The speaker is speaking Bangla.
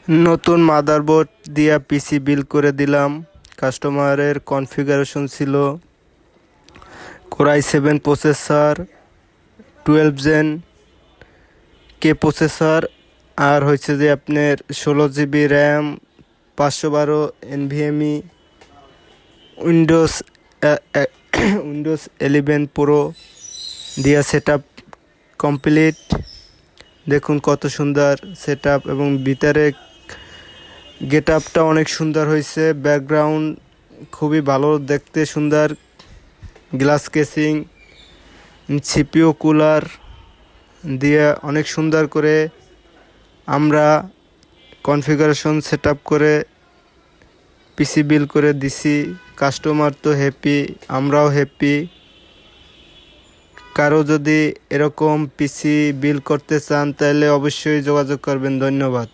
নতুন মাদারবোর্ড দিয়া পিসি বিল করে দিলাম। কাস্টমারের কনফিগারেশন ছিল কোর i7 প্রসেসর, 12 জেন কে প্রসেসর, আর হচ্ছে যে আপনার 16 GB RAM, 512 NVMe, Windows Windows 11 pro দিয়া সেট আপ কমপ্লিট। দেখুন কত সুন্দর সেট আপ, এবং ভিতরে গেট আপটা অনেক সুন্দর হয়েছে। ব্যাকগ্রাউন্ড খুবই ভালো দেখতে, সুন্দর গ্লাস কেসিং, সিপিও কুলার দিয়ে অনেক সুন্দর করে আমরা কনফিগারেশন সেট আপ করে পিসি বিল করে দিছি। কাস্টমার তো হ্যাপি, আমরাও হ্যাপি। কারো যদি এরকম পিসি বিল করতে চান তাহলে অবশ্যই যোগাযোগ করবেন। ধন্যবাদ।